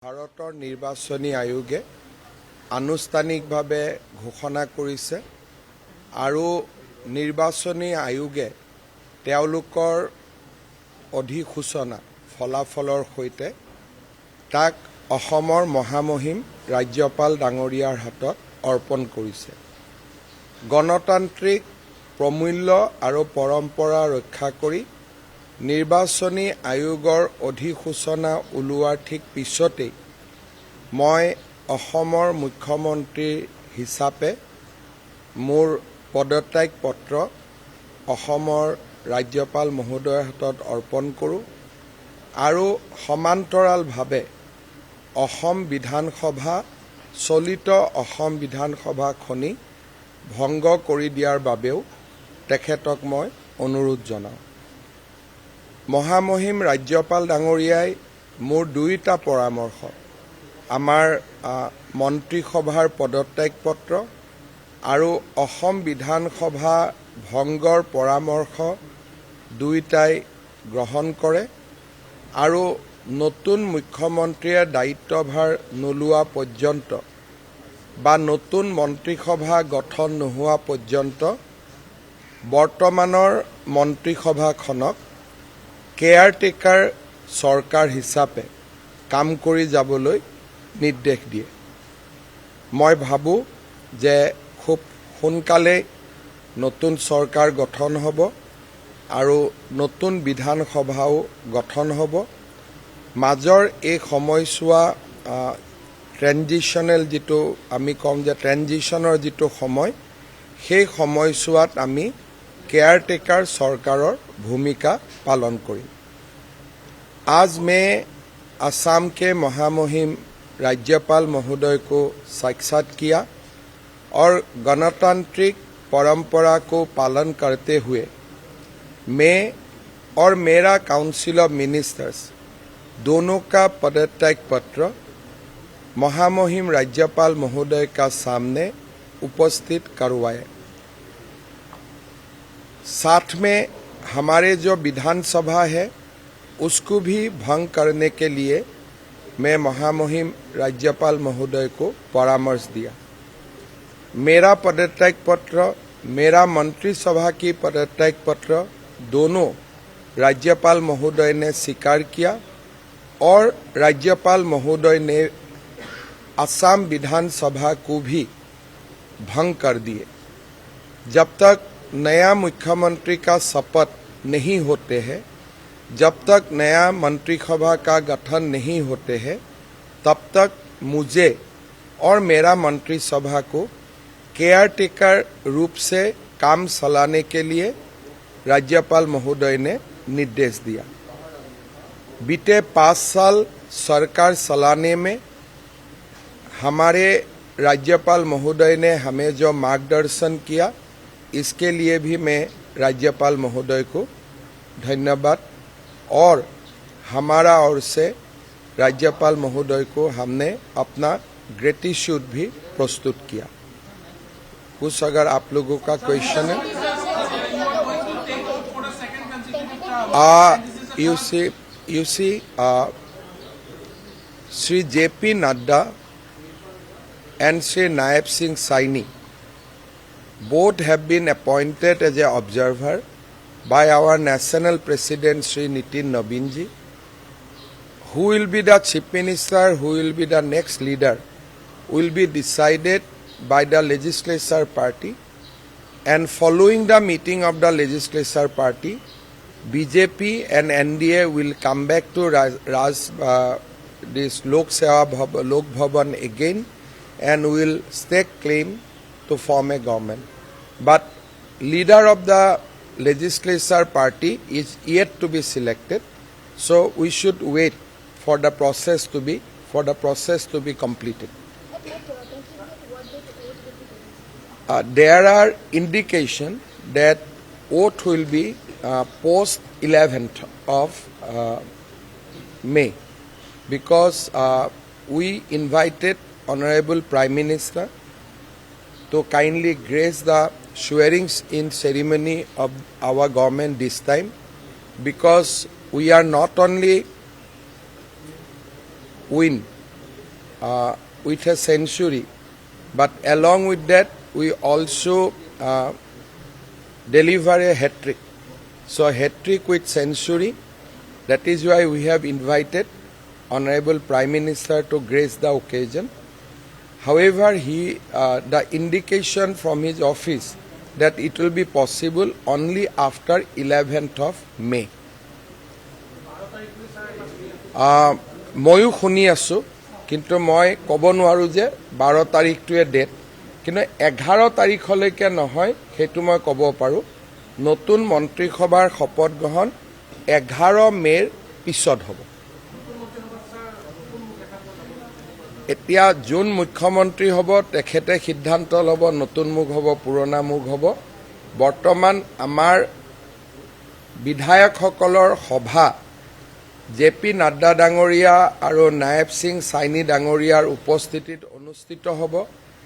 ভাৰতৰ নিৰ্বাচনী আয়োগে আনুষ্ঠানিকভাৱে ঘোষণা কৰিছে আৰু নিৰ্বাচনী আয়োগে তেওঁলোকৰ অধিসূচনা ফলাফলৰ সৈতে তাক অসমৰ মহামহিম ৰাজ্যপাল ডাঙৰীয়াৰ হাতত অৰ্পণ কৰিছে। গণতান্ত্ৰিক প্ৰমূল্য আৰু পৰম্পৰা ৰক্ষা কৰি নিৰ্বাচনী আয়োগৰ অধিসূচনা ওলোৱাৰ ঠিক পিছতেই মই অসমৰ মুখ্যমন্ত্ৰী হিচাপে মোৰ পদত্যাগ পত্ৰ অসমৰ ৰাজ্যপাল মহোদয়ৰ হাতত অৰ্পণ কৰোঁ আৰু সমান্তৰালভাৱে অসম বিধানসভা চলিত অসম বিধানসভাখনি ভংগ কৰি দিয়াৰ বাবেও তেখেতক মই অনুৰোধ জনাওঁ। মহামহিম ৰাজ্যপাল ডাঙৰীয়াই মোৰ দুইটা পৰামৰ্শ আমাৰ মন্ত্ৰীসভাৰ পদত্যাগ পত্ৰ আৰু অসম বিধানসভা ভংগৰ পৰামৰ্শ দুইটাই গ্ৰহণ কৰে আৰু নতুন মুখ্যমন্ত্ৰীয়ে দায়িত্বভাৰ নোলোৱা পৰ্যন্ত বা নতুন মন্ত্ৰীসভা গঠন নোহোৱা পৰ্যন্ত বৰ্তমানৰ মন্ত্ৰীসভাখনক কেয়াৰটেকাৰ চৰকাৰ হিচাপে কাম কৰি যাবলৈ নিৰ্দেশ দিয়ে। মই ভাবোঁ যে খুব সোনকালে নতুন চৰকাৰ গঠন হ'ব আৰু নতুন বিধানসভাও গঠন হ'ব। মাজৰ এই সময়ছোৱা ট্ৰেনজিশ্যনেল যিটো আমি ক'ম যে ট্ৰেনজিশ্যনৰ যিটো সময় সেই সময়ছোৱাত আমি केयरटेकर सरकारों भूमिका पालन करें। आज मैं असम के महामहिम राज्यपाल महोदय को साक्षात किया और गणतांत्रिक परंपरा को पालन करते हुए मैं और मेरा काउंसिल ऑफ मिनिस्टर्स दोनों का पदत्याग पत्र महामहिम राज्यपाल महोदय का सामने उपस्थित करवाए। साथ में हमारे जो विधानसभा है उसको भी भंग करने के लिए मैं महामहिम राज्यपाल महोदय को परामर्श दिया। मेरा पदत्याग पत्र, मेरा मंत्रिसभा की पदत्याग पत्र दोनों राज्यपाल महोदय ने स्वीकार किया और राज्यपाल महोदय ने असम विधानसभा को भी भंग कर दिए। जब तक नया मुख्यमंत्री का शपथ नहीं होते हैं, जब तक नया मंत्रिसभा का गठन नहीं होते हैं, तब तक मुझे और मेरा मंत्रिसभा को केयरटेकर रूप से काम चलाने के लिए राज्यपाल महोदय ने निर्देश दिया। बीते 5 साल सरकार चलाने में हमारे राज्यपाल महोदय ने हमें जो मार्गदर्शन किया इसके लिए भी मैं राज्यपाल महोदय को धन्यवाद और हमारा ओर से राज्यपाल महोदय को हमने अपना ग्रेटिट्यूड भी प्रस्तुत किया। कुछ अगर आप लोगों का क्वेश्चन है you see Sri J.P. Nadda and Sri Naib Singh Saini both have been appointed as an observer by our national president Sri Nitin Nabinji. Who will be the chief minister, who will be the next leader will be decided by the legislature party, and following the meeting of the legislature party, BJP and NDA will come back to this Lok Bhavan again and will stake claim to form a government. But leader of the legislature party is yet to be selected, so we should wait for the process to be completed. There are indications that oath will be post 11th of May, because we invited Honorable Prime Minister to kindly grace the swearing in ceremony of our government this time, because we are not only win with a century, but along with that, we also deliver a hat-trick. So a hat-trick with century, that is why we have invited Honorable Prime Minister to grace the occasion. However, the indication from his office that it will be possible only after 11th of May. ময়ো শুনি আছোঁ, কিন্তু মই ক'ব নোৱাৰোঁ যে 12 তাৰিখটোৱে date, কিন্তু 11 তাৰিখলৈকে নহয় সেইটো মই ক'ব পাৰোঁ। নতুন মন্ত্ৰীসভাৰ শপত গ্ৰহণ 11 মে'ৰ পিছত হ'ব। এতিয়া যোন মুখ্যমন্ত্ৰী হ'ব তেখেতে সিদ্ধান্ত ল'ব, নতুন মুখ হ'ব, পুৰণা মুখ হ'ব। বৰ্তমান আমাৰ বিধায়কসকলৰ সভা JP নাড্ডা ডাঙৰীয়া আৰু নায়েব সিং চাইনি ডাঙৰীয়াৰ উপস্থিতিত অনুষ্ঠিত হ'ব।